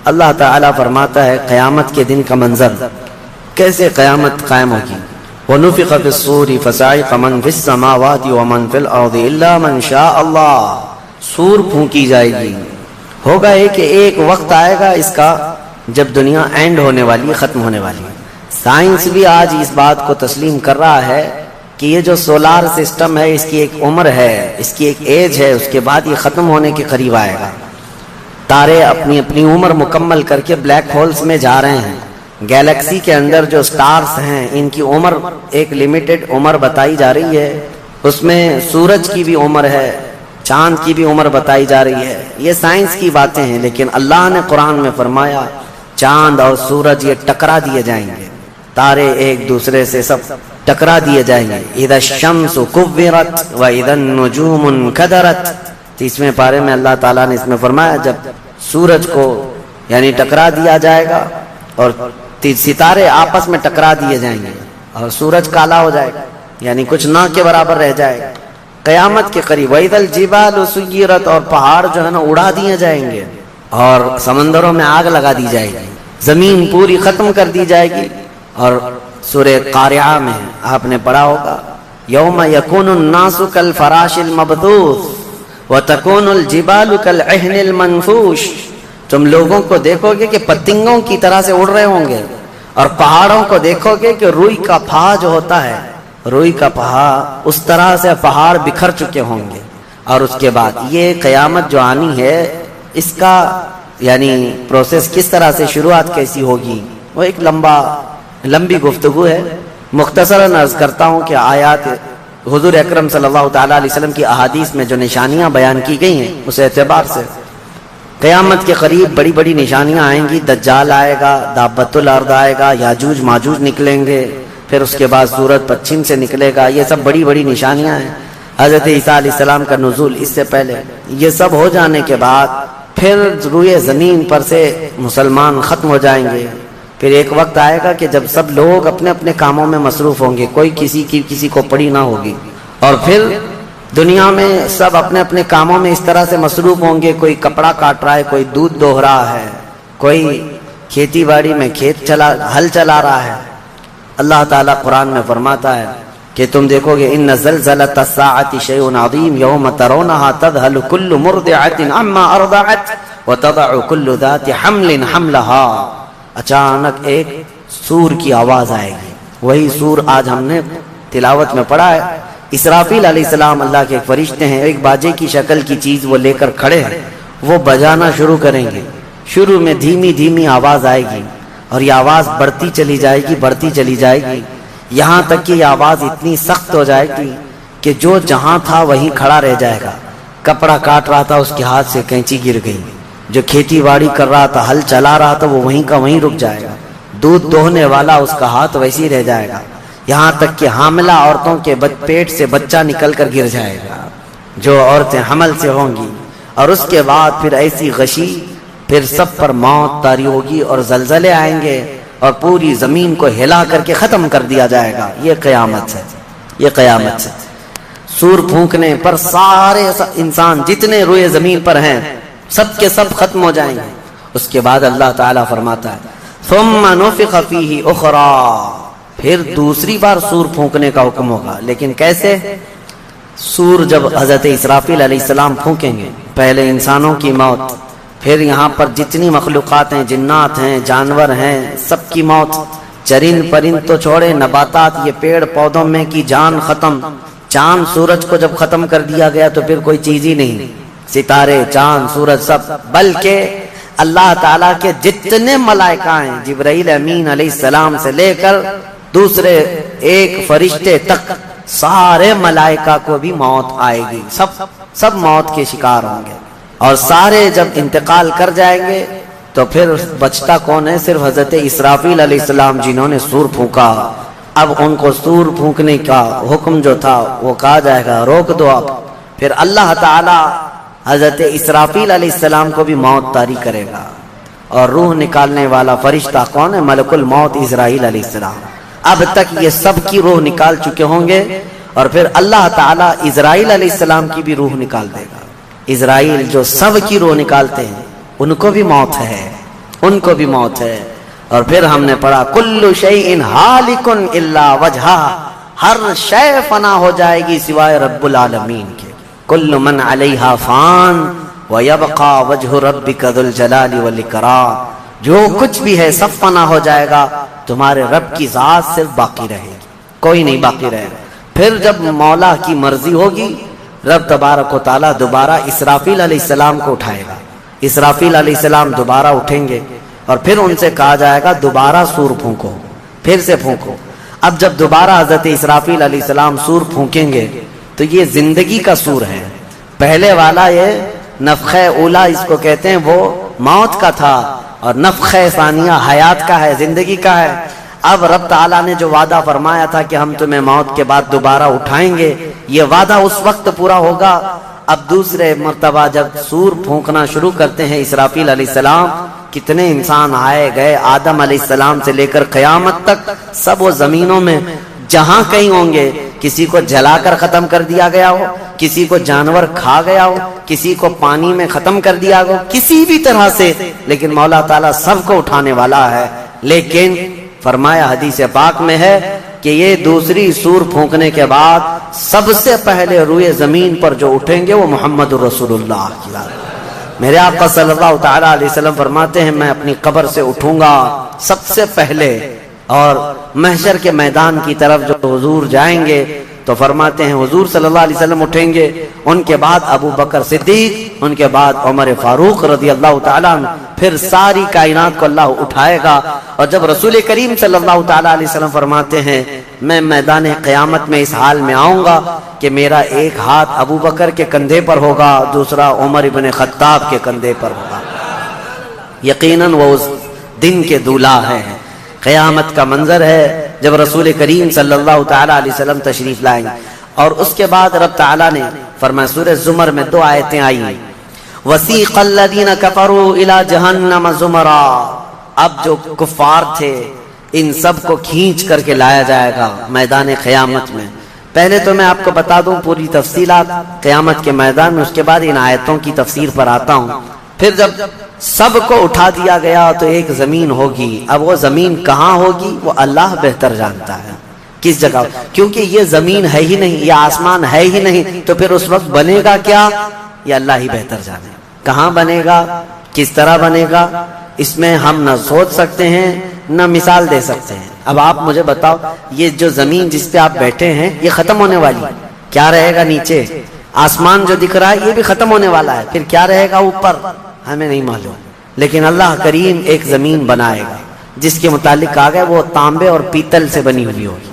اللہ تعالیٰ فرماتا ہے قیامت کے دن کا منظر، کیسے قیامت قائم ہوگی۔ وَنُفِخَ فِي الصُّورِ فَصَعِقَ مَنْ فِي السَّمَاوَاتِ وَمَنْ فِي الْأَرْضِ إِلَّا مَنْ شَاءَ اللَّهُ، سور پھونکی جائے گی۔ ہوگا یہ کہ ایک وقت آئے گا اس کا جب دنیا اینڈ ہونے والی، ختم ہونے والی ہے۔ سائنس بھی آج اس بات کو تسلیم کر رہا ہے کہ یہ جو سولار سسٹم ہے اس کی ایک عمر ہے، اس کی ایک ایج ہے، اس کے بعد یہ ختم ہونے کے قریب آئے گا۔ تارے اپنی اپنی عمر مکمل کر کے بلیک ہولز میں جا رہے ہیں۔ گیلیکسی کے اندر جو سٹارز ہیں ان کی عمر ایک لیمیٹڈ عمر بتائی جا رہی ہے، اس میں سورج کی بھی عمر ہے، چاند کی بھی عمر بتائی جا رہی ہے۔ یہ سائنس کی باتیں ہیں، لیکن اللہ نے قرآن میں فرمایا چاند اور سورج یہ ٹکرا دیے جائیں گے، تارے ایک دوسرے سے سب ٹکرا دیے جائیں گے۔ اذا الشمس كورت واذا النجوم انكدرت، 30ویں پارے میں اللہ تعالیٰ نے اس میں فرمایا جب سورج کو یعنی ٹکرا دیا جائے گا اور ستارے آپس میں ٹکرا دیے جائیں گے اور سورج کالا ہو جائے گا، یعنی کچھ نہ کے برابر رہ جائے گا قیامت کے قریب۔ وَإِذَا الْجِبَالُ سُيِّرَتْ، اور پہاڑ جو ہے نا اڑا دیے جائیں گے اور سمندروں میں آگ لگا دی جائے گی، زمین پوری ختم کر دی جائے گی۔ اور سورہ قاریعہ میں آپ نے پڑھا ہوگا یوم یکون الناس کالفراش المبثوث وتکون الجبال کالعہن المنفوش، تم لوگوں کو دیکھو گے کہ پتنگوں کی طرح سے اڑ رہے ہوں گے، اور پہاڑوں کو دیکھو گے کہ روئی کا پہا جو ہوتا ہے، روئی کا پہا اس طرح سے پہاڑ بکھر چکے ہوں گے۔ اور اس کے بعد یہ قیامت جو آنی ہے اس کا یعنی پروسیس کس طرح سے شروعات کیسی ہوگی، وہ ایک لمبی گفتگو ہے۔ مختصراً عرض کرتا ہوں کہ آیات حضور اکرم صلی اللہ تعالیٰ علیہ وسلم کی احادیث میں جو نشانیاں بیان کی گئی ہیں اس اعتبار سے قیامت کے قریب بڑی بڑی نشانیاں آئیں گی۔ دجال آئے گا، دابۃ الارض آئے گا، یاجوج ماجوج نکلیں گے، پھر اس کے بعد سورج پچھم سے نکلے گا، یہ سب بڑی بڑی نشانیاں ہیں۔ حضرت عیسیٰ علیہ السلام کا نزول اس سے پہلے، یہ سب ہو جانے کے بعد پھر روئے زمین پر سے مسلمان ختم ہو جائیں گے۔ پھر ایک وقت آئے گا کہ جب سب لوگ اپنے اپنے کاموں میں مصروف ہوں گے، کوئی کسی کو پڑی نہ ہوگی، اور پھر دنیا میں سب اپنے اپنے کاموں میں اس طرح سے مصروف ہوں گے، کوئی کپڑا کاٹ رہا ہے، کوئی دودھ دوہ رہا ہے، کوئی کھیتی باڑی میں ہل چلا رہا ہے۔ اللہ تعالیٰ قرآن میں فرماتا ہے کہ تم دیکھو گے ان زلزلۃ الساعۃ شیء عظیم یوم ترونھا تذہل کل مرضعۃ عما ارضعت وتضع کل ذات حمل حملها، اچانک ایک سور کی آواز آئے گی، وہی سور آج ہم نے تلاوت میں پڑھا ہے۔ اسرافیل علیہ السلام اللہ کے ایک فرشتے ہیں، ایک باجے کی شکل کی چیز وہ لے کر کھڑے ہیں، وہ بجانا شروع کریں گے۔ شروع میں دھیمی دھیمی آواز آئے گی اور یہ آواز بڑھتی چلی جائے گی یہاں تک کہ یہ آواز اتنی سخت ہو جائے گی کہ جو جہاں تھا وہیں کھڑا رہ جائے گا۔ کپڑا کاٹ رہا تھا اس کے ہاتھ سے کینچی گر گئی، جو کھیتی باڑی کر رہا تھا، ہل چلا رہا تھا، وہ وہیں کا وہیں رک جائے گا، دودھ دوہنے والا اس کا ہاتھ ویسے ہی رہ جائے گا، یہاں تک کہ حاملہ عورتوں کے پیٹ سے بچہ نکل کر گر جائے گا جو عورتیں حمل سے ہوں گی، اور اس کے بعد پھر ایسی غشی، پھر سب پر موت طاری ہوگی اور زلزلے آئیں گے اور پوری زمین کو ہلا کر کے ختم کر دیا جائے گا۔ یہ قیامت ہے، یہ قیامت ہے۔ سور پھونکنے پر سارے انسان جتنے روئے زمین پر ہیں سب کے سب ختم ہو جائیں گے۔ اس کے بعد اللہ تعالیٰ فرماتا ہے ثم نفخ فیہ اخری، پھر دوسری بار سور پھونکنے کا حکم ہوگا۔ لیکن کیسے؟ سور جب حضرت اسرافیل علیہ السلام پھونکیں گے، پہلے انسانوں کی موت، پھر یہاں پر جتنی مخلوقات ہیں، جنات ہیں، جانور ہیں، سب کی موت، چرند پرند تو چھوڑے، نباتات، یہ پیڑ پودوں میں کی جان ختم۔ چاند سورج کو جب ختم کر دیا گیا تو پھر کوئی چیز ہی نہیں، ستارے، چاند، سورج سب، بلکہ اللہ تعالیٰ کے جتنے ملائکہ ہیں، جبرائیل امین علیہ السلام سے لے کر دوسرے ایک فرشتے تک، سارے ملائکہ کو بھی موت آئے گی، سب موت کے شکار ہوں گے، اور سارے جب انتقال کر جائیں گے تو پھر بچتا کون ہے؟ صرف حضرت اسرافیل علیہ السلام جنہوں نے سور پھونکا۔ اب ان کو سور پھونکنے کا حکم جو تھا وہ کہا جائے گا روک دو اب۔ پھر اللہ تعالی حضرت اسرافیل علیہ السلام کو بھی موت طاری کرے گا، اور روح نکالنے والا فرشتہ کون ہے؟ ملک الموت اسرائیل علیہ السلام۔ اب تک یہ سب کی روح نکال چکے ہوں گے، اور پھر اللہ تعالی اسرائیل علیہ السلام کی بھی روح نکال دے گا۔ اسرائیل جو سب کی روح نکالتے ہیں ان کو بھی موت ہے، ان کو بھی موت ہے۔ اور پھر ہم نے پڑھا کل شیء ہالک الا وجہہ، ہر شے فنا ہو جائے گی سوائے رب العالمین کے۔ کل من علیہا فان ویبقى وجہ ربک ذو الجلال والاکرام، جو کچھ بھی ہے سب فنا ہو جائے گا، تمہارے رب کی ذات صرف باقی رہے گی، کوئی نہیں باقی رہے گا۔ پھر جب مولا کی مرضی ہوگی رب تبارک و تعالیٰ دوبارہ اسرافیل علیہ السلام کو اٹھائے گا۔ اسرافیل علیہ السلام دوبارہ اٹھیں گے اور پھر ان سے کہا جائے گا دوبارہ سور پھونکو، پھر سے پھونکو۔ اب جب دوبارہ حضرت اسرافیل علیہ السلام سور پھونکیں گے تو یہ زندگی کا سور ہے، پہلے والا یہ نفخہ اولا اس کو کہتے ہیں وہ موت کا تھا، اور نفخہ ثانیہ حیات کا ہے، زندگی کا ہے۔ اب رب تعالیٰ نے جو وعدہ فرمایا تھا کہ ہم تمہیں موت کے بعد دوبارہ اٹھائیں گے، یہ وعدہ اس وقت پورا ہوگا۔ اب دوسرے مرتبہ جب سور پھونکنا شروع کرتے ہیں اسرافیل علیہ السلام، کتنے انسان آئے گئے، آدم علیہ السلام سے لے کر قیامت تک سب وہ زمینوں میں جہاں کہیں ہوں گے، کسی کو جلا کر ختم کر دیا گیا ہو، کسی کو جانور کھا گیا ہو، کسی کو پانی میں ختم کر دیا ہو، کسی بھی طرح سے، لیکن مولا تعالیٰ سب کو اٹھانے والا ہے۔ لیکن فرمایا حدیث پاک میں ہے کہ یہ دوسری سور پھونکنے کے بعد سب سے پہلے روئے زمین پر جو اٹھیں گے وہ محمد الرسول اللہ کی ذات۔ میرے آقا صلی اللہ تعالیٰ علیہ وسلم فرماتے ہیں میں اپنی قبر سے اٹھوں گا سب سے پہلے، اور محشر کے میدان کی طرف جو حضور جائیں گے تو فرماتے ہیں حضور صلی اللہ علیہ وسلم اٹھیں گے، ان کے بعد ابو بکر صدیق، ان کے بعد عمر فاروق رضی اللہ تعالیٰ عنہ، پھر ساری کائنات کو اللہ اٹھائے گا۔ اور جب رسول کریم صلی اللہ تعالیٰ علیہ وسلم فرماتے ہیں میں میدان قیامت میں اس حال میں آؤں گا کہ میرا ایک ہاتھ ابو بکر کے کندھے پر ہوگا، دوسرا عمر ابن خطاب کے کندھے پر ہوگا۔ یقیناً وہ اس دن کے دولہا ہیں، قیامت کا منظر ہے جب رسول کریم صلی اللہ تعالیٰ علیہ وسلم تشریف لائیں۔ اور اس کے بعد رب تعالیٰ نے فرمایا سورہ زمر میں 2 آیتیں آئی، وَسِيقَ الَّذِينَ كَفَرُوا إِلَى جَهَنَّمَ زُمَرًا، اب جو کفار تھے ان سب کو کھینچ کر کے لایا جائے گا میدان قیامت میں۔ پہلے تو میں آپ کو بتا دوں پوری تفصیلات قیامت کے میدان میں، اس کے بعد ان آیتوں کی تفسیر پر آتا ہوں۔ پھر جب سب کو اٹھا دیا گیا تو ایک زمین ہوگی، اب وہ زمین کہاں ہوگی وہ اللہ بہتر جانتا ہے کس جگہ، کیونکہ یہ زمین ہے ہی نہیں، یہ آسمان ہے ہی نہیں، تو پھر اس وقت بنے گا کیا یہ اللہ ہی بہتر جانے۔ کہاں بنے گا، کس طرح بنے گا، اس میں ہم نہ سوچ سکتے ہیں نہ مثال دے سکتے ہیں۔ اب آپ مجھے بتاؤ یہ جو زمین جس پہ آپ بیٹھے ہیں یہ ختم ہونے والی، کیا رہے گا نیچے؟ آسمان جو دکھ رہا ہے یہ بھی ختم ہونے والا ہے، پھر کیا رہے گا اوپر ہمیں نہیں معلوم، لیکن اللہ کریم ایک زمین بنائے گا جس کے متعلق کہا گیا وہ تانبے اور پیتل سے بنی ہوئی ہوگی،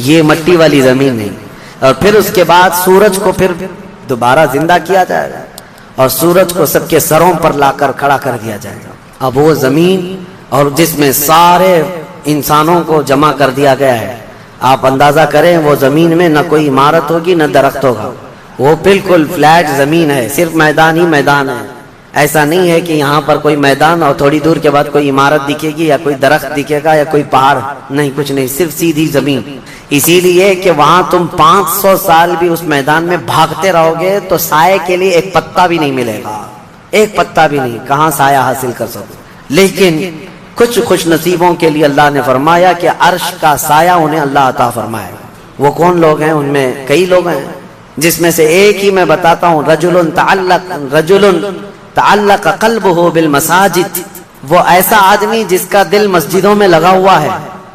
یہ مٹی والی زمین نہیں۔ اور پھر اس کے بعد سورج کو پھر دوبارہ زندہ کیا جائے گا اور سورج کو سب کے سروں پر لا کر کھڑا کر دیا جائے گا۔ اب وہ زمین اور جس میں سارے انسانوں کو جمع کر دیا گیا ہے، آپ اندازہ کریں وہ زمین میں نہ کوئی عمارت ہوگی نہ درخت ہوگا، وہ بالکل فلیٹ زمین ہے، صرف میدان ہی میدان ہے۔ ایسا نہیں ہے کہ یہاں پر کوئی میدان اور تھوڑی دور کے بعد کوئی عمارت دکھے گی یا کوئی درخت دکھے گا یا کوئی پہاڑ، نہیں، کچھ نہیں، صرف سیدھی زمین۔ اسی لیے کہ وہاں تم 500 سال بھی اس میدان میں بھاگتے رہو گے تو سائے کے لیے ایک پتا بھی نہیں ملے گا، ایک پتا بھی نہیں، کہاں سایہ حاصل کر سکو۔ لیکن کچھ خوش نصیبوں کے لیے اللہ نے فرمایا کہ عرش کا سایہ انہیں اللہ عطا فرمائے گا۔ وہ کون لوگ ہیں؟ ان میں کئی لوگ ہیں، جس میں سے ایک ہی میں بتاتا ہوں، رجل تعلق قلبہ بالمساجد، وہ ایسا آدمی جس کا دل مسجدوں میں لگا ہوا ہے،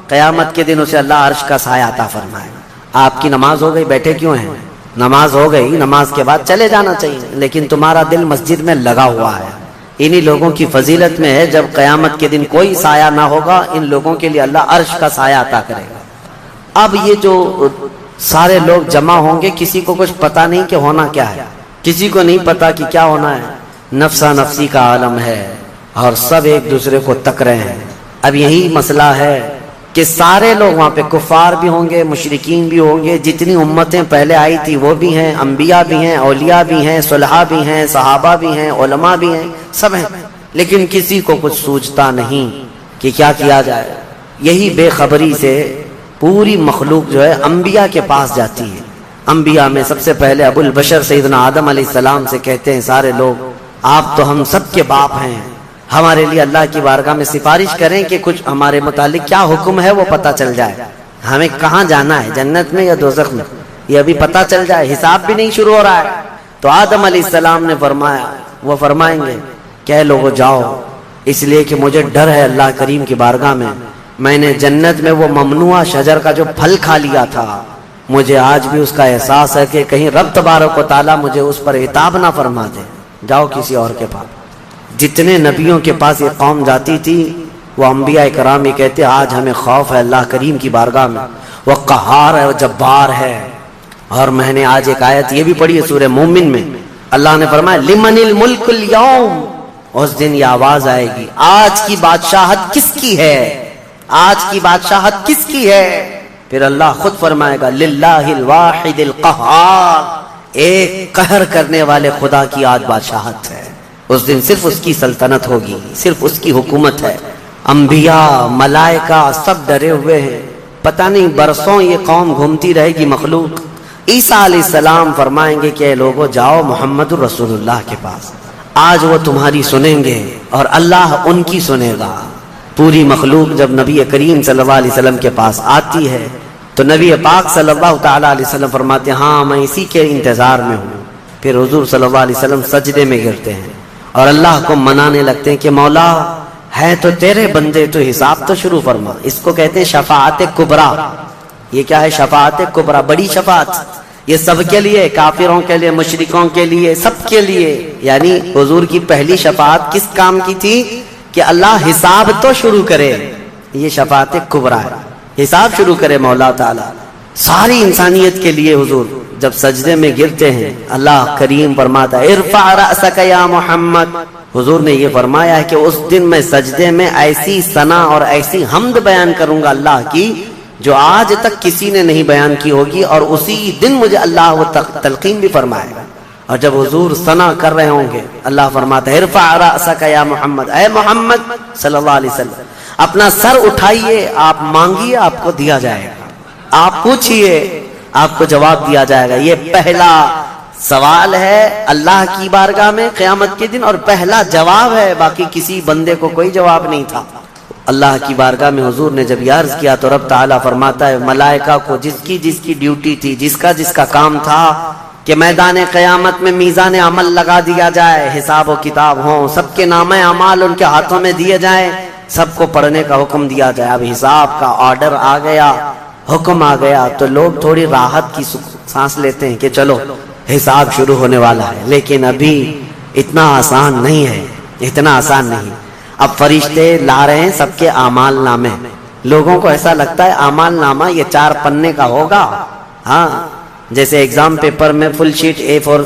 قیامت کے دن اسے اللہ عرش کا سایہ عطا فرمائے گا۔ آپ کی نماز ہو گئی، بیٹھے کیوں ہیں؟ نماز ہو گئی، نماز کے بعد چلے جانا چاہیے، لیکن تمہارا دل مسجد میں لگا ہوا ہے۔ انہی لوگوں کی فضیلت میں ہے جب قیامت کے دن کوئی سایہ نہ ہوگا، ان لوگوں کے لیے اللہ عرش کا سایہ عطا کرے گا۔ اب یہ جو سارے لوگ جمع ہوں گے، کسی کو کچھ پتا نہیں کہ ہونا کیا ہے، کسی کو نہیں پتا کہ کیا ہونا ہے، نفسا نفسی کا عالم ہے اور سب ایک دوسرے کو تک رہے ہیں۔ اب یہی مسئلہ ہے کہ سارے لوگ وہاں پہ کفار بھی ہوں گے، مشرکین بھی ہوں گے، جتنی امتیں پہلے آئی تھی وہ بھی ہیں، انبیاء بھی ہیں، اولیاء بھی ہیں، صلحاء بھی ہیں، صحابہ بھی ہیں، علماء بھی ہیں، سب ہیں، لیکن کسی کو کچھ سوچتا نہیں کہ کیا کیا جائے۔ یہی بے خبری سے پوری مخلوق جو ہے انبیاء کے پاس جاتی ہے۔ انبیاء میں سب سے پہلے ابو البشر سیدنا آدم علیہ السلام سے کہتے ہیں سارے لوگ، آپ تو ہم سب کے باپ ہیں، ہمارے لیے اللہ کی بارگاہ میں سفارش کریں کہ کچھ ہمارے متعلق کیا حکم ہے وہ پتہ چل جائے، ہمیں کہاں جانا ہے، جنت میں یا دوزخ میں، یہ ابھی پتہ چل جائے، حساب بھی نہیں شروع ہو رہا ہے۔ تو آدم علیہ السلام نے فرمایا، وہ فرمائیں گے کہ اے لوگو جاؤ، اس لیے کہ مجھے ڈر ہے اللہ کریم کی بارگاہ میں نے جنت میں وہ ممنوع شجر کا جو پھل کھا لیا تھا، مجھے آج بھی اس کا احساس ہے کہ کہیں رب تبارک و تعالیٰ مجھے اس پر عتاب نہ فرما دے، جاؤ کسی اور کے پاس۔ جتنے نبیوں کے پاس یہ قوم جاتی تھی وہ انبیاء کرام یہ کہتے آج ہمیں خوف ہے اللہ کریم کی بارگاہ میں، وہ قہار ہے، وہ جبار ہے۔ اور میں نے آج ایک آیت یہ بھی پڑھی ہے سورہ مومن میں، اللہ نے فرمایا لمن الملک اليوم، اس دن یہ آواز آئے گی آج کی بادشاہت کس کی ہے، آج کی بادشاہت کس کی ہے؟ پھر اللہ خود فرمائے گا للہ الواحد القہار، ایک قہر کرنے والے خدا کی آج بادشاہت ہے۔ اس دن صرف اس کی سلطنت ہوگی، صرف اس کی حکومت ہے۔ انبیاء ملائکہ سب ڈرے ہوئے ہیں، پتہ نہیں برسوں یہ قوم گھومتی رہے گی مخلوق۔ عیسیٰ علیہ السلام فرمائیں گے کہ اے لوگو جاؤ محمد رسول اللہ کے پاس، آج وہ تمہاری سنیں گے اور اللہ ان کی سنے گا۔ پوری مخلوق جب نبی کریم صلی اللہ علیہ وسلم کے پاس آتی ہے تو نبی پاک صلی اللہ تعالیٰ علیہ وسلم فرماتے ہیں ہاں میں اسی کے انتظار میں ہوں۔ پھر حضور صلی اللہ علیہ وسلم سجدے میں گرتے ہیں اور اللہ کو منانے لگتے ہیں کہ مولا ہے تو تیرے بندے، تو حساب تو شروع فرما۔ اس کو کہتے ہیں شفاعت کبریٰ۔ یہ کیا ہے شفاعت کبریٰ؟ بڑی شفاعت، یہ سب کے لیے، کافروں کے لیے، مشرکوں کے لیے، سب کے لیے۔ یعنی حضور کی پہلی شفاعت کس کام کی تھی؟ کہ اللہ حساب تو شروع کرے، یہ شفاعت کبریٰ ہے، حساب شروع کرے مولا تعالیٰ ساری انسانیت کے لیے۔ حضور جب سجدے میں گرتے ہیں اللہ کریم فرماتا ہے ارفع رأسک یا محمد، حضور نے یہ فرمایا ہے کہ اس دن میں سجدے میں ایسی ثنا اور ایسی حمد بیان کروں گا اللہ کی جو آج تک کسی نے نہیں بیان کی ہوگی، اور اسی دن مجھے اللہ وہ تلقین بھی فرمائے گا۔ اور جب حضور ثنا کر رہے ہوں گے اللہ فرماتا ہے ارفع رأسک یا محمد، اے محمد صلی اللہ علیہ وسلم اپنا سر اٹھائیے، آپ مانگیے آپ کو دیا جائے گا، آپ پوچھئے آپ کو جواب دیا جائے گا۔ یہ پہلا سوال ہے اللہ کی بارگاہ میں قیامت کے دن، اور پہلا جواب ہے، باقی کسی بندے کو کوئی جواب نہیں تھا۔ اللہ کی بارگاہ میں حضور نے جب یہ عرض کیا تو رب تعالیٰ فرماتا ہے ملائکہ کو جس کی ڈیوٹی تھی، جس کا کام تھا کہ میدان قیامت میں میزان عمل لگا دیا جائے، حساب و کتاب ہوں، سب کے نامہ اعمال ان کے ہاتھوں میں دیے جائیں، سب کو پڑھنے کا حکم دیا جائے۔ اب حساب کا آرڈر آ گیا، حکم آ گیا، تو لوگ تھوڑی راحت کی سانس لیتے ہیں کہ چلو حساب شروع ہونے والا ہے، لیکن ابھی اتنا آسان نہیں ہے، اتنا آسان نہیں۔ اب فرشتے لا رہے ہیں سب کے اعمال نامے، لوگوں کو ایسا لگتا ہے اعمال نامہ یہ 4 پنے کا ہوگا، ہاں جیسے ایگزام پیپر میں فل شیٹ A4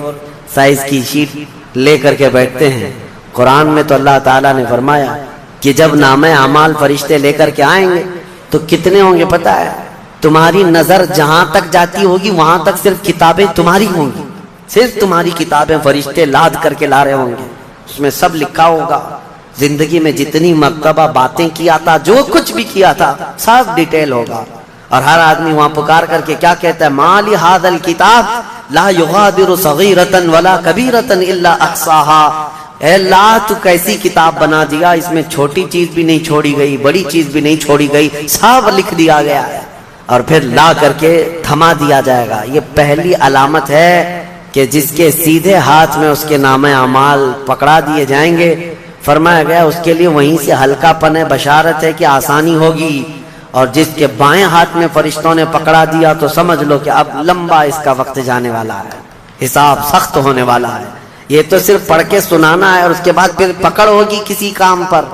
سائز کی شیٹ لے کر کے بیٹھتے ہیں۔ قرآن میں تو اللہ تعالیٰ نے فرمایا کہ جب نامہ اعمال فرشتے لے کر کے آئیں گے تو کتنے ہوں گے پتہ ہے؟ تمہاری نظر جہاں تک جاتی ہوگی وہاں تک صرف کتابیں تمہاری ہوں گی، صرف تمہاری کتابیں فرشتے لاد کر کے لا رہے ہوں گے، اس میں سب لکھا ہوگا، زندگی میں جتنی مرتبہ باتیں کیا تھا، جو کچھ بھی کیا تھا، سب ڈیٹیل ہوگا۔ اور ہر آدمی وہاں پکار کر کے کیا کہتا ہے ما لہذا الکتاب لا یغادر صغیرۃ ولا کبیرۃ الا احصاها، اے اللہ تو کیسی کتاب بنا دیا، اس میں چھوٹی چیز بھی نہیں چھوڑی گئی، بڑی چیز بھی نہیں چھوڑی گئی، سب لکھ دیا گیا ہے، اور پھر لا کر کے تھما دیا جائے گا۔ یہ پہلی علامت ہے کہ جس کے سیدھے ہاتھ میں اس کے نامہ اعمال پکڑا دیے جائیں گے، فرمایا گیا اس کے لیے وہیں سے ہلکا پن ہے، بشارت ہے کہ آسانی ہوگی، اور جس کے بائیں ہاتھ میں فرشتوں نے پکڑا دیا تو سمجھ لو کہ اب لمبا اس کا وقت جانے والا ہے، حساب سخت ہونے والا ہے۔ یہ تو صرف پڑھ کے سنانا ہے اور اس کے بعد پھر پکڑ ہوگی کسی کام پر۔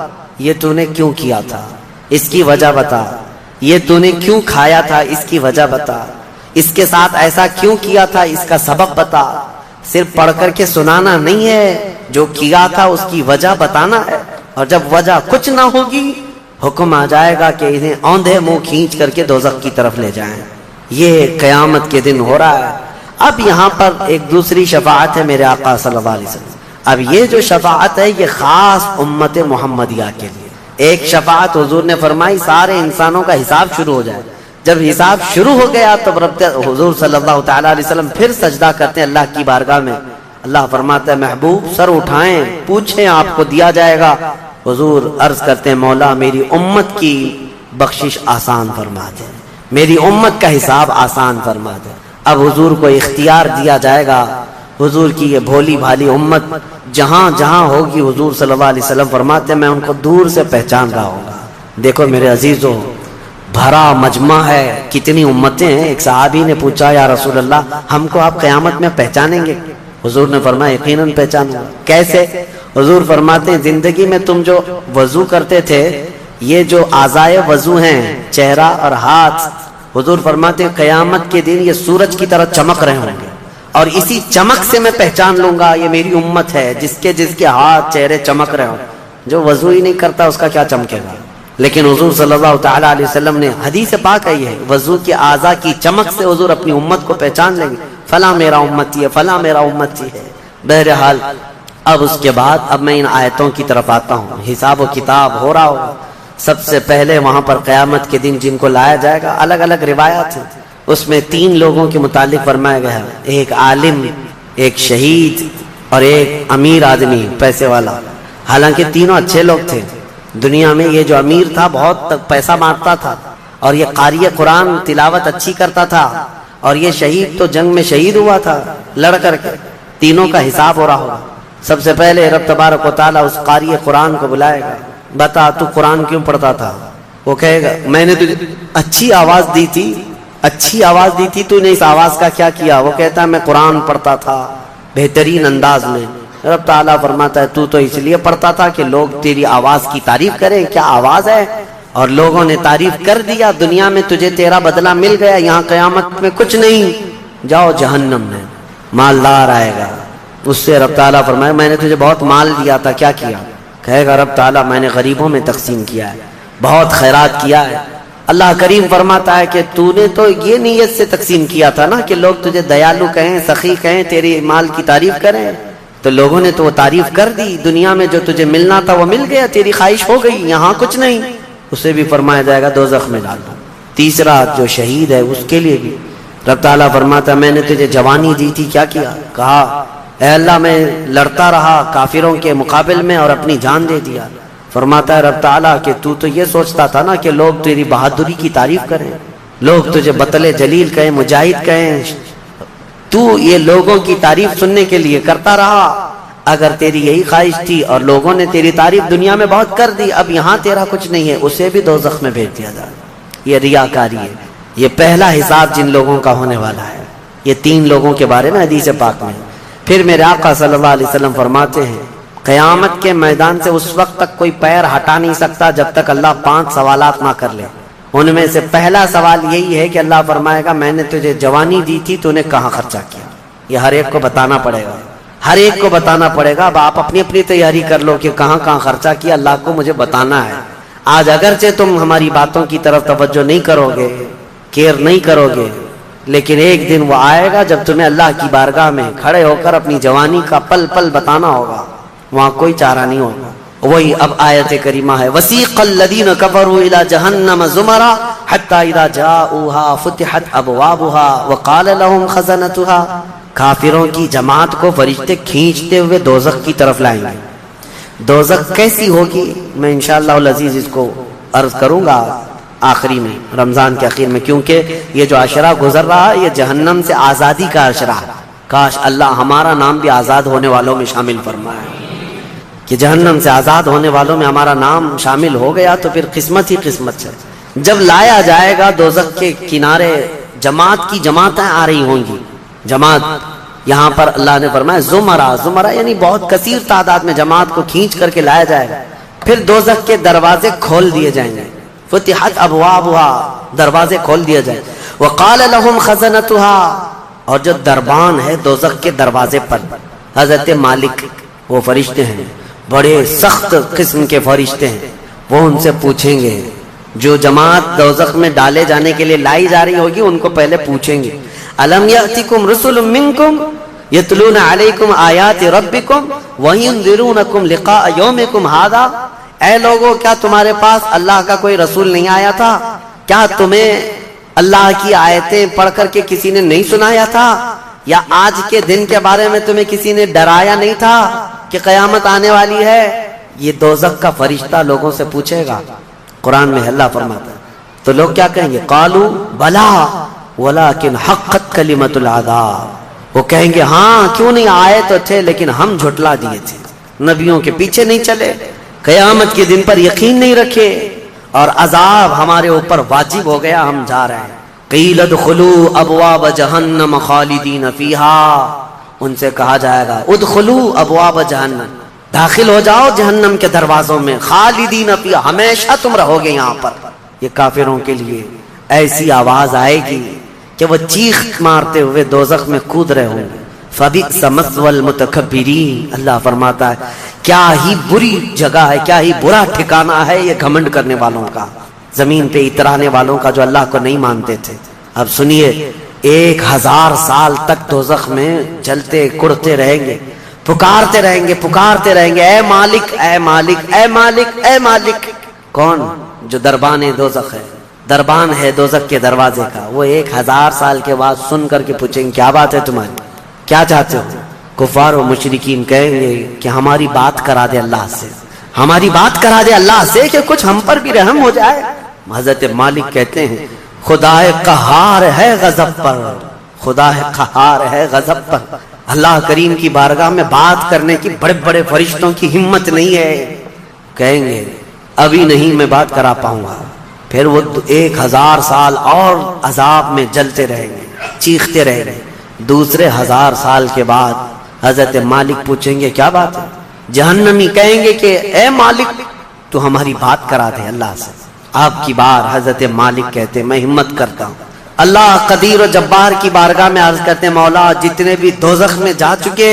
یہ تو نے کیوں کیا تھا، اس کی وجہ بتا، یہ تو نے کیوں کھایا تھا، اس کی وجہ بتا، اس کے ساتھ ایسا کیوں کیا تھا، اس کا سبب بتا۔ صرف پڑھ کر کے سنانا نہیں ہے، جو کیا تھا اس کی وجہ بتانا ہے، اور جب وجہ کچھ نہ ہوگی حکم آ جائے گا کہ انہیں اوندھے منہ کھینچ کر کے دوزخ کی طرف لے جائیں۔ یہ قیامت کے دن ہو رہا ہے۔ اب یہاں پر ایک دوسری شفاعت ہے میرے آقا صلی اللہ علیہ وسلم۔ اب یہ جو شفاعت ہے یہ خاص امت محمدیہ کے لیے۔ ایک شفاعت حضور نے فرمائی سارے انسانوں کا حساب شروع ہو جائے، جب حساب شروع ہو گیا تو رب حضور صلی اللہ تعالیٰ علیہ وسلم پھر سجدہ کرتے ہیں اللہ کی بارگاہ میں۔ اللہ فرماتا ہے محبوب سر اٹھائیں، پوچھیں آپ کو دیا جائے گا۔ حضور عرض کرتے ہیں مولا میری امت کی بخشش آسان فرما دے، میری امت کا حساب آسان فرما دے۔ اب حضور کو اختیار دیا جائے گا، حضور کی یہ بھولی بھالی امت جہاں جہاں ہوگی حضور صلی اللہ علیہ وسلم فرماتے ہیں میں ان کو دور سے پہچان رہا ہوں گا۔ دیکھو میرے عزیزوں، بھرا مجمع ہے، کتنی امتیں ہیں۔ ایک صحابی نے پوچھا یا رسول اللہ ہم کو آپ قیامت میں پہچانیں گے؟ حضور نے فرمایا یقیناً پہچانوں گا۔ کیسے؟ حضور فرماتے ہیں زندگی میں تم جو وضو کرتے تھے، یہ جو اعضائے وضو ہیں چہرہ اور ہاتھ، حضور فرماتے ہیں قیامت کے دن یہ سورج کی طرح چمک رہے ہوں گے، اور اسی چمک سے میں پہچان لوں گا یہ میری امت ہے، جس کے ہاتھ چہرے چمک رہے ہوں۔ جو وضو ہی نہیں کرتا اس کا کیا چمکے گا؟ لیکن حضور صلی اللہ تعالیٰ علیہ وسلم نے حدیث پاک ہے یہ وضو کے اعضاء کی چمک سے حضور اپنی امت کو پہچان لیں گے، فلاں میرا امتی ہے، فلاں میرا امتی ہے۔ بہرحال اب اس کے بعد اب میں ان آیتوں کی طرف آتا ہوں۔ حساب و کتاب ہو رہا ہوگا۔ سب سے پہلے وہاں پر قیامت کے دن جن کو لایا جائے گا، الگ الگ روایات ہیں، اس میں 3 لوگوں کے متعلق فرمایا گیا ہے، ایک عالم، ایک شہید اور ایک امیر آدمی پیسے والا۔ حالانکہ تینوں اچھے لوگ تھے دنیا میں۔ یہ جو امیر تھا بہت پیسہ مارتا تھا، اور یہ قاری قرآن تلاوت اچھی کرتا تھا، اور یہ شہید تو جنگ میں شہید ہوا تھا لڑ کر کے۔ تینوں کا حساب ہو رہا ہوگا۔ سب سے پہلے رب تبارک و تعالیٰ اس قاری قرآن کو بلائے گا، بتا تو قرآن کیوں پڑھتا تھا؟ وہ کہے گا میں نے تجھے اچھی آواز دی تھی، تو نے اس آواز کا کیا کیا؟ وہ کہتا ہے میں قرآن پڑھتا تھا بہترین انداز میں۔ رب تعالیٰ فرماتا ہے تو اس لیے پڑھتا تھا کہ لوگ تیری آواز کی تعریف کریں، کیا آواز ہے؟ اور لوگوں نے تعریف کر دیا، دنیا میں تجھے تیرا بدلہ مل گیا، یہاں قیامت میں کچھ نہیں، جاؤ جہنم میں۔ مالدار آئے گا، اس سے رب تعالیٰ فرمائے میں نے تجھے بہت مال دیا تھا، کیا کیا؟ کہے گا رب تعالیٰ میں نے غریبوں میں تقسیم کیا ہے، بہت خیرات کیا ہے۔ اللہ کریم فرماتا ہے کہ تو نے تو یہ نیت سے تقسیم کیا تھا نا کہ لوگ تجھے دیالو کہیں، سخی کہیں، تیری مال کی تعریف کریں، تو لوگوں نے تو وہ تعریف کر دی، دنیا میں جو تجھے ملنا تھا وہ مل گیا، تیری خواہش ہو گئی، یہاں کچھ نہیں۔ اسے بھی فرمایا جائے گا دوزخ میں ڈال دو۔ تیسرا جو شہید ہے اس کے لیے بھی رب تعالیٰ فرماتا ہے میں نے تجھے جوانی دی تھی، کیا کیا؟ کہا اے اللہ میں لڑتا رہا کافروں کے مقابل میں اور اپنی جان دے دیا۔ فرماتا ہے رب تعالیٰ کہ تو یہ سوچتا تھا نا کہ لوگ تیری بہادری کی تعریف کریں، لوگ تجھے بطل جلیل کہیں، مجاہد کہیں، تو یہ لوگوں کی تعریف سننے کے لیے کرتا رہا۔ اگر تیری یہی خواہش تھی اور لوگوں نے تیری تعریف دنیا میں بہت کر دی، اب یہاں تیرا کچھ نہیں ہے، اسے بھی دوزخ میں بھیج دیا جائے۔ یہ ریاکاری ہے۔ یہ پہلا حساب جن لوگوں کا ہونے والا ہے، یہ 3 لوگوں کے بارے میں حدیث پاک میں۔ پھر میرے آقا صلی اللہ علیہ وسلم فرماتے ہیں قیامت کے میدان سے اس وقت تک کوئی پیر ہٹا نہیں سکتا جب تک اللہ 5 سوالات نہ کر لے۔ ان میں سے پہلا سوال یہی ہے کہ اللہ فرمائے گا میں نے تجھے جوانی دی تھی، تو نے کہاں خرچہ کیا؟ یہ ہر ایک کو بتانا پڑے گا، ہر ایک کو بتانا پڑے گا۔ اب آپ اپنی اپنی تیاری کر لو کہ کہاں کہاں خرچہ کیا، اللہ کو مجھے بتانا ہے۔ آج اگرچہ تم ہماری باتوں کی طرف توجہ نہیں کرو گے، کیئر نہیں کرو گے، لیکن ایک دن وہ آئے گا جب تمہیں اللہ کی بارگاہ میں کھڑے ہو کر اپنی جوانی کا پل پل بتانا ہوگا، وہاں کوئی چارہ نہیں ہوگا۔ وہی اب آیت کریمہ ہے وَسِيقَ الَّذِينَ كَفَرُوا إِلَى جَهَنَّمَ زُمَرًا حَتَّى إِذَا جَاءُوهَا فُتِحَتْ أَبْوَابُهَا وَقَالَ لَهُمْ خَزَنَتُهَا۔ کافروں کی جماعت کو فرشتے کھینچتے ہوئے دوزخ کی طرف لائیں گے۔ دوزخ کیسی ہوگی میں انشاءاللہ العزیز اس کو عرض کروں گا آخری میں، رمضان کے آخر میں، کیونکہ یہ جو عشرہ گزر رہا ہے یہ جہنم سے آزادی کا عشرہ ہے۔ کاش اللہ ہمارا نام بھی آزاد ہونے والوں میں شامل فرمائے کہ جہنم سے آزاد ہونے والوں میں ہمارا نام شامل ہو گیا تو پھر قسمت ہی قسمت ہے۔ جب لایا جائے گا دوزخ کے کنارے جماعت کی جماعتیں آ رہی ہوں گی، جماعت یہاں پر اللہ نے فرمایا زمرہ یعنی بہت کثیر تعداد میں جماعت کو کھینچ کر کے لایا جائے گا۔ پھر دوزخ کے دروازے کھول دیے جائیں گے، فتحت ابوابها، دروازے کھول دیے جائیں۔ وقال لهم خزنتها، اور جو دربان ہے دوزخ کے دروازے پر حضرت مالک، وہ فرشتے ہیں، بڑے سخت قسم کے فرشتے ہیں، وہ ان سے پوچھیں گے، جو جماعت دوزخ میں ڈالے جانے کے لیے لائی جا رہی ہوگی ان کو پہلے پوچھیں گے الم یاتکم رسل منکم یتلون علیکم آیات ربکم وینذرونکم لقاء یومکم ھذا، اے لوگو کیا تمہارے پاس اللہ کا کوئی رسول نہیں آیا تھا؟ کیا تمہیں اللہ کی آیتیں پڑھ کر کے کسی نے نہیں سنایا تھا؟ یا آج کے دن کے بارے میں تمہیں کسی نے ڈرایا نہیں تھا کہ قیامت آنے والی ہے؟ یہ دوزخ کا فرشتہ لوگوں سے پوچھے گا، قرآن میں اللہ فرماتا ہے، تو لوگ کیا کہیں گے؟ قالوا بلا ولکن حقت کلمۃ العذاب، وہ کہیں گے ہاں کیوں نہیں آئے تو تھے لیکن ہم جھٹلا دیے تھے، نبیوں کے پیچھے نہیں چلے، قیامت کے دن پر یقین نہیں رکھے اور عذاب ہمارے اوپر واجب ہو گیا، ہم جا رہے ہیں۔ قیل ادخلوا ابواب جہنم خالدین فیہا، ان سے کہا جائے گا ادخلوا ابواب جہنم، داخل ہو جاؤ جہنم کے دروازوں میں، خالدین فیہا، ہمیشہ تم رہو گے یہاں پر۔ یہ کافروں کے لیے ایسی آواز آئے گی کہ وہ چیخ مارتے ہوئے دوزخ میں کود رہے ہوں گے۔ فبئس مثوى المتکبرین، اللہ فرماتا ہے کیا ہی بری جگہ ہے، کیا ہی برا ٹھکانہ ہے یہ گھمنڈ کرنے والوں کا، زمین پہ اترانے والوں کا جو اللہ کو نہیں مانتے تھے۔ اب سنیے 1000 سال تک دوزخ میں جلتے کڑتے رہیں گے، پکارتے رہیں گے، پکارتے رہیں گے، اے مالک اے مالک اے مالک اے مالک۔ کون؟ جو دربان دوزخ ہے، دربان ہے دوزخ کے دروازے کا، وہ 1000 سال کے بعد سن کر کے پوچھیں گے کیا بات ہے تمہاری، کیا چاہتے ہو؟ کفار و مشرکین کہیں گے کہ ہماری بات کرا دے اللہ سے، ہماری بات کرا دے اللہ سے کہ کچھ ہم پر بھی رحم ہو جائے۔ حضرت مالک کہتے ہیں خدا قہار ہے غضب پر، خدا قہار ہے غضب پر، اللہ کریم کی بارگاہ میں بات کرنے کی بڑے بڑے فرشتوں کی ہمت نہیں ہے۔ کہیں گے ابھی نہیں میں بات کرا پاؤں گا، پھر وہ 1000 سال اور عذاب میں جلتے رہیں گے، چیختے رہیں گے۔ دوسرے 1000 سال کے بعد حضرت مالک پوچھیں گے کیا بات ہے؟ جہنمی کہیں گے کہ اے مالک تو ہماری بات کرا دے اللہ سے۔ آپ کی بار حضرت مالک کہتے میں ہمت کرتا ہوں، اللہ قدیر و جبار کی بارگاہ میں عرض کرتے مولا جتنے بھی دوزخ میں جا چکے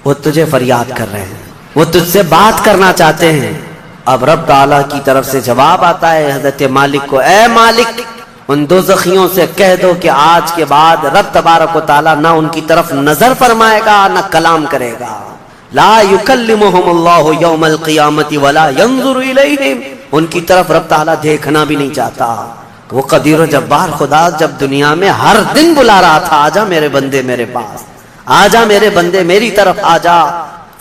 وہ تجھے فریاد کر رہے ہیں، وہ تجھ سے بات کرنا چاہتے ہیں۔ اب رب تعالیٰ کی طرف سے جواب آتا ہے حضرت مالک کو، اے مالک ان دوزخیوں سے کہہ دو کہ آج کے بعد رب تبارک و تعالیٰ نہ ان کی طرف نظر فرمائے گا نہ کلام کرے گا، لا یکلمہم اللہ یوم القیامت ولا ینظر الیہم، ان کی طرف رب تعالیٰ دیکھنا بھی نہیں چاہتا۔ وہ قدیر و جبار خدا جب دنیا میں ہر دن بلا رہا تھا آجا میرے بندے میرے پاس، آجا میرے بندے میری طرف آجا،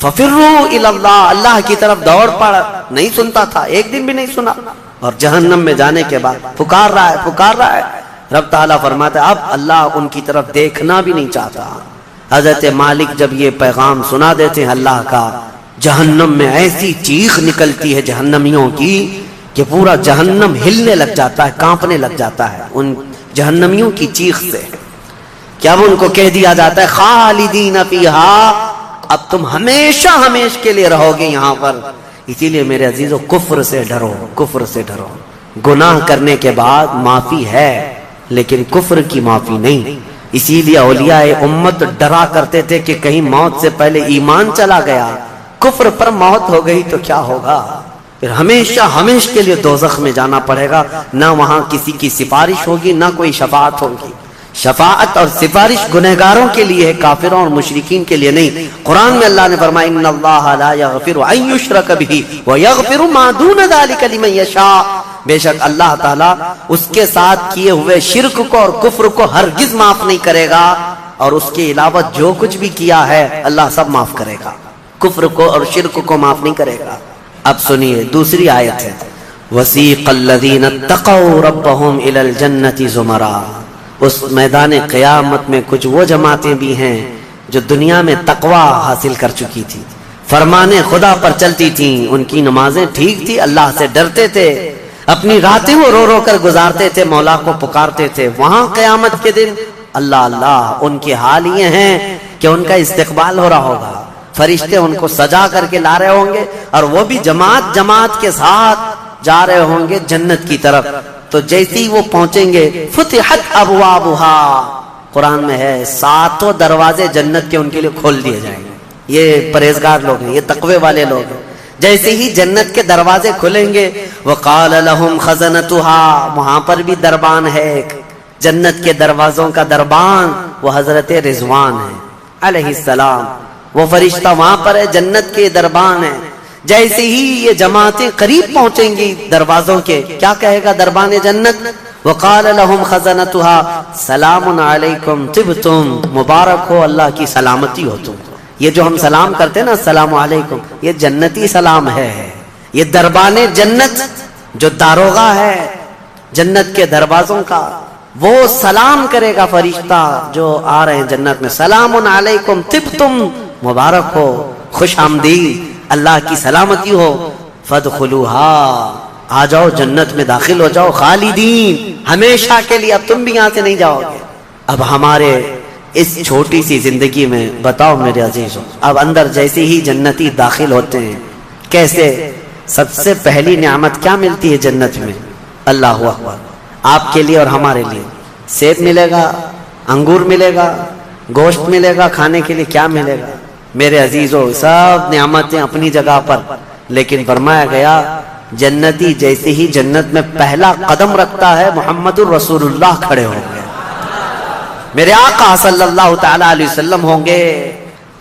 ففروا الی اللہ، اللہ کی طرف دوڑ پڑ، نہیں سنتا تھا، ایک دن بھی نہیں سنا۔ اور جہنم میں جانے کے بعد پکار رہا ہے پکار رہا ہے، رب تعالیٰ فرماتا ہے اب اللہ ان کی طرف دیکھنا بھی نہیں چاہتا۔ حضرت مالک جب یہ پیغام سنا دیتے ہیں اللہ کا، جہنم میں ایسی چیخ نکلتی ہے جہنمیوں کی کہ پورا جہنم ہلنے لگ جاتا ہے، کانپنے لگ جاتا ہے ان جہنمیوں کی چیخ سے۔ کیا وہ ان کو کہہ دیا جاتا ہے خالدین فیہا، اب تم ہمیشہ ہمیشہ کے لیے رہو گے یہاں پر۔ اسی لیے میرے عزیزو کفر سے ڈرو، کفر سے ڈرو۔ گناہ کرنے کے بعد معافی ہے لیکن کفر کی معافی نہیں۔ اسی لیے اولیاء امت ڈرا کرتے تھے کہ کہیں موت سے پہلے ایمان چلا گیا، کفر پر موت ہو گئی تو کیا ہوگا، پھر ہمیشہ ہمیشہ کے لیے دوزخ میں جانا پڑے گا، نہ وہاں کسی کی سفارش ہوگی نہ کوئی شفاعت ہوگی۔ شفاعت اور سفارش گنہگاروں کے لیے ہے، کافروں اور مشرکین کے لیے نہیں۔ قرآن میں اللہ نے فرمایا ان اللہ لا یغفر ان یشرک بہ ویغفر ما دون ذلک لمن یشاء، بے شک اللہ تعالیٰ اس کے ساتھ کیے ہوئے شرک کو اور کفر کو ہرگز معاف نہیں کرے گا، اور اس کے علاوہ جو کچھ بھی کیا ہے اللہ سب معاف کرے گا، کفر کو اور شرک کو معاف نہیں کرے گا۔ اب سنیے دوسری آیت ہے وسیق الذین اتقوا ربهم الی الجنۃ زمرا، اس میدان قیامت میں کچھ وہ جماعتیں بھی ہیں جو دنیا میں تقوی حاصل کر چکی تھی، فرمان خدا پر چلتی تھیں، ان کی نمازیں ٹھیک تھی، اللہ سے ڈرتے تھے، اپنی راتیں وہ رو رو کر گزارتے تھے، مولا کو پکارتے تھے۔ وہاں قیامت کے دن اللہ اللہ ان کے حال یہ ہیں کہ ان کا استقبال ہو رہا ہوگا، فرشتے ان کو سجا کر کے لا رہے ہوں گے اور وہ بھی جماعت جماعت کے ساتھ جا رہے ہوں گے جنت کی طرف۔ تو جیسے ہی وہ پہنچیں گے فتحت ابوابھا، قرآن میں ہے 7 دروازے جنت کے ان کے لیے کھول دیے جائیں گے۔ یہ پرہیزگار لوگ ہیں، یہ تقوی والے لوگ ہیں۔ جیسے ہی جنت کے دروازے کھلیں گے وقال لهم خزنتها، وہاں پر بھی دربان ہے، جنت کے دروازوں کا دربان وہ حضرت رضوان ہے علیہ السلام، وہ فرشتہ وہاں پر ہے، جنت کے دربان ہے۔ جیسے ہی یہ جماعتیں قریب پہنچیں گی دروازوں کے، کیا کہے گا دربان جنت؟ وقال لهم خزنتها سلام علیکم طبتم، مبارک ہو اللہ کی سلامتی ہو تم۔ یہ جو ہم سلام کرتے ہیں نا السلام علیکم، یہ جنتی سلام ہے۔ یہ دربان جنت جو داروغہ ہے جنت کے دروازوں کا، وہ سلام کرے گا فرشتہ جو آ رہے ہیں جنت میں، سلام علیکم طبتم، مبارک ہو، خوش آمدید، اللہ کی سلامتی ہو، فادخلوہا، آ جاؤ جنت میں داخل ہو جاؤ، خالدین، ہمیشہ کے لیے، اب تم بھی یہاں سے نہیں جاؤ گے۔ اب ہمارے اس چھوٹی سی زندگی میں بتاؤ میرے عزیزوں، اب اندر جیسے ہی جنتی داخل ہوتے ہیں کیسے، سب سے پہلی نعمت کیا ملتی ہے جنت میں؟ اللہ اکبر، آپ کے لیے اور ہمارے لیے سیب ملے گا، انگور ملے گا، گوشت ملے گا کھانے کے لیے، کیا ملے گا میرے عزیزوں؟ سب نعمتیں اپنی جگہ پر، لیکن فرمایا گیا جنتی جیسے ہی جنت میں پہلا قدم رکھتا ہے محمد الرسول اللہ کھڑے ہوں گے، میرے آقا صلی اللہ تعالی علیہ وسلم ہوں گے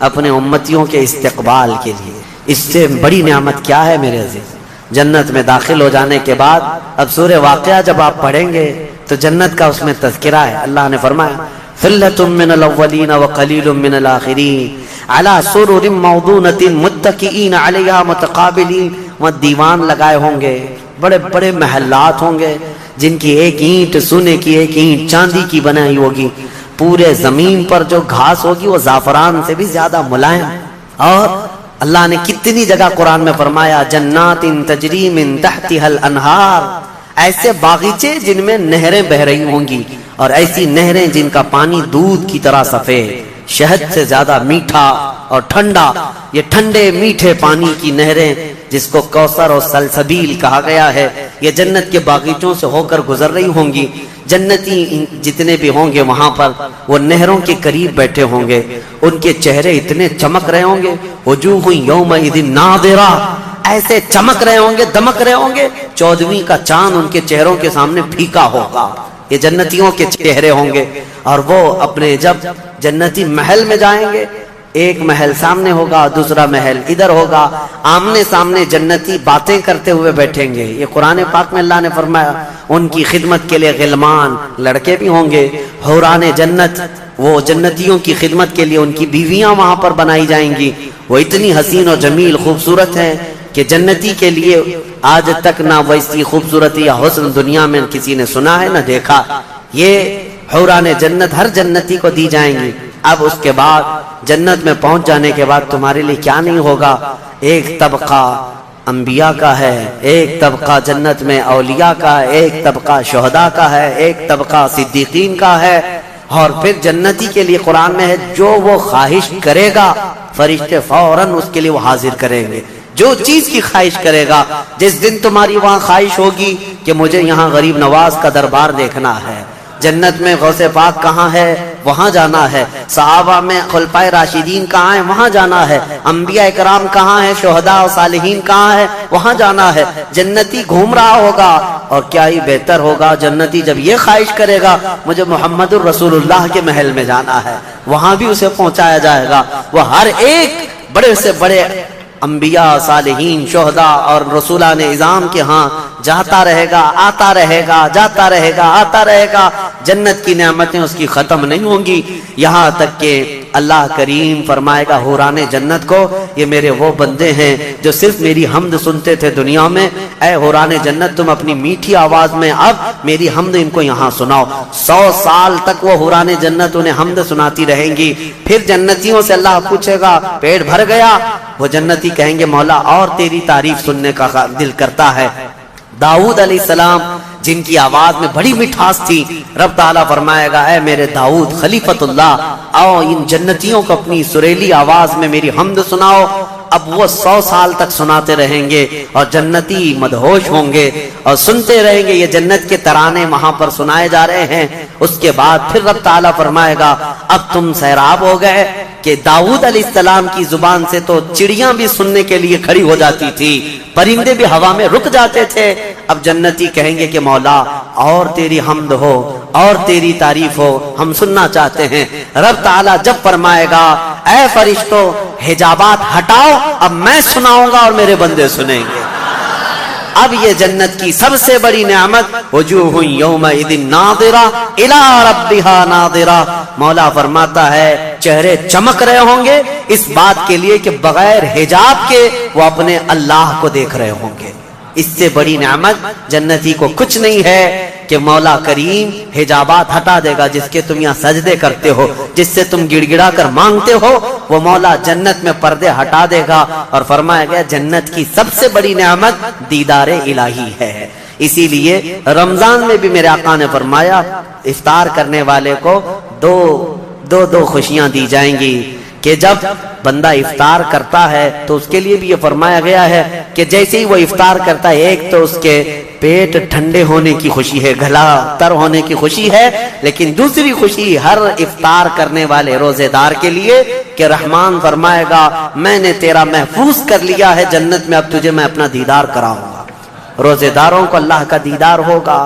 اپنے امتیوں کے استقبال کے لیے۔ اس سے بڑی نعمت کیا ہے میرے عزیز؟ جنت میں داخل ہو جانے کے بعد اب سورہ واقعہ جب آپ پڑھیں گے تو جنت کا اس میں تذکرہ ہے۔ اللہ نے فرمایا ثلۃ من الاولین وقلیل من الآخرین علی سرر موضونۃ متکئین علیہا متقابلین، وہ دیوان لگائے ہوں گے، بڑے بڑے محلات ہوں گے جن کی ایک اینٹ سونے کی، ایک اینٹ چاندی کی بنائی ہوگی، پورے زمین پر جو گھاس ہوگی وہ زعفران سے بھی زیادہ ملائم۔ اور اللہ نے کتنی جگہ قرآن میں فرمایا جنات تجری من تحتها الانہار، ایسے باغیچے جن میں نہریں بہ رہی ہوں گی، اور ایسی نہریں جن کا پانی دودھ کی طرح سفید، شہد سے زیادہ میٹھا اور ٹھنڈا، یہ ٹھنڈے میٹھے پانی کی نہریں جس کو کوثر اور سلسبیل کہا گیا ہے، یہ جنت کے باغیچوں سے ہو کر گزر رہی ہوں گی۔ جنتی جتنے بھی ہوں گے وہاں پر وہ نہروں کے قریب بیٹھے ہوں گے، ان کے چہرے اتنے چمک رہے ہوں گے، وجوہ یومئذ ناظرہ، ایسے چمک رہے ہوں گے، دمک رہے ہوں گے، 14ویں کا چاند ان کے چہروں کے سامنے پھیکا ہوگا۔ یہ جنتیوں کے چہرے ہوں گے، اور وہ اپنے جب جنتی محل میں جائیں گے، ایک محل سامنے ہوگا، دوسرا محل ادھر ہوگا، آمنے سامنے جنتی باتیں کرتے ہوئے بیٹھیں گے۔ یہ قرآن پاک میں اللہ نے فرمایا ان کی خدمت کے لیے غلمان، لڑکے بھی ہوں گے، حوران جنت، وہ جنتیوں کی خدمت کے لیے ان کی بیویاں وہاں پر بنائی جائیں گی، وہ اتنی حسین و جمیل خوبصورت ہیں کہ جنتی کے لیے آج تک نہ ویسی خوبصورتی یا حسن دنیا میں کسی نے سنا ہے نہ دیکھا۔ یہ حوران جنت ہر جنتی کو دی جائیں گی۔ اب اس کے بعد جنت میں پہنچ جانے کے بعد تمہارے لیے کیا نہیں ہوگا؟ ایک طبقہ انبیاء کا ہے، ایک طبقہ جنت میں اولیاء کا ہے، ایک طبقہ شہداء کا ہے، ایک طبقہ صدیقین کا ہے، اور پھر جنتی کے لیے قرآن میں ہے جو وہ خواہش کرے گا فرشتے فوراً اس کے لیے وہ حاضر کریں گے، جو چیز کی خواہش کرے گا۔ جس دن تمہاری وہاں خواہش ہوگی کہ مجھے یہاں غریب نواز کا دربار دیکھنا ہے، جنت میں غوث پاک کہاں ہے وہاں جانا ہے، صحابہ میں خلفائے راشدین کہاں ہیں وہاں جانا ہے، انبیاء اکرام کہاں ہیں، شہداء و صالحین کہاں ہیں وہاں جانا ہے۔ جنتی گھوم رہا ہوگا، اور کیا ہی بہتر ہوگا جنتی جب یہ خواہش کرے گا مجھے محمد الرسول اللہ کے محل میں جانا ہے، وہاں بھی اسے پہنچایا جائے گا۔ وہ ہر ایک بڑے سے بڑے انبیاء، صالحین، شہداء اور رسولان اعظام کے ہاں جاتا رہے گا، آتا رہے گا، جاتا رہے گا، آتا رہے گا۔ جنت کی نعمتیں اس کی ختم نہیں ہوں گی، یہاں تک کہ اللہ کریم فرمائے گا حوران جنت کو یہ میرے وہ بندے ہیں جو صرف میری حمد سنتے تھے دنیا میں، اے حوران جنت تم اپنی میٹھی آواز میں اب میری حمد ان کو یہاں سناؤ۔ 100 سال تک وہ حوران جنت انہیں حمد سناتی رہیں گی۔ پھر جنتیوں سے اللہ پوچھے گا پیٹ بھر گیا؟ وہ جنتی کہیں گے مولا اور تیری تعریف سننے کا دل کرتا ہے۔ داؤد علیہ السلام جن کی آواز میں بڑی مٹھاس تھی، رب تعالیٰ فرمائے گا اے میرے داؤد خلیفت اللہ، آؤ ان جنتیوں کو اپنی سریلی آواز میں میری حمد سناؤ۔ اب وہ 100 سال تک سناتے رہیں گے، اور جنتی مدہوش ہوں گے اور سنتے رہیں گے، یہ جنت کے ترانے وہاں پر سنائے جا رہے ہیں۔ اس کے بعد پھر رب تعالیٰ فرمائے گا اب تم سیراب ہو گئے کہ داؤد علیہ السلام کی زبان سے تو چڑیاں بھی سننے کے لیے کھڑی ہو جاتی تھی، پرندے بھی ہوا میں رک جاتے تھے۔ اب جنتی کہیں گے کہ مولا اور تیری حمد ہو اور تیری تعریف ہو، ہم سننا چاہتے ہیں۔ رب تعالیٰ جب فرمائے گا اے فرشتوں حجابات ہٹاؤ، اب میں سناؤں گا اور میرے بندے سنیں گے۔ اب یہ جنت کی سب سے بڑی نعمت وجوہ یومئذ ناظرہ الی ربہا ناظرہ، مولا فرماتا ہے چہرے چمک رہے ہوں گے اس بات کے لیے کہ بغیر حجاب کے وہ اپنے اللہ کو دیکھ رہے ہوں گے۔ اس سے بڑی نعمت جنتی کو کچھ نہیں ہے کہ مولا کریم حجابات ہٹا دے گا، جس کے تم یہاں سجدے کرتے ہو، جس سے تم گڑ گڑا کر مانگتے ہو، وہ مولا جنت میں پردے ہٹا دے گا۔ اور فرمایا گیا جنت کی سب سے بڑی نعمت دیدار الہی ہے۔ اسی لیے رمضان میں بھی میرے آقا نے فرمایا افطار کرنے والے کو دو خوشیاں دی جائیں گی، کہ جب بندہ افطار کرتا ہے تو اس کے لیے بھی یہ فرمایا گیا ہے کہ جیسے ہی وہ افطار کرتا ہے، ایک تو اس کے پیٹ ٹھنڈے ہونے کی خوشی ہے، گلا تر ہونے کی خوشی ہے، لیکن دوسری خوشی ہر افطار کرنے والے روزے دار کے لیے کہ رحمان فرمائے گا میں نے تیرا محفوظ کر لیا ہے جنت میں، اب تجھے میں اپنا دیدار کراؤں گا۔ روزے داروں کو اللہ کا دیدار ہوگا،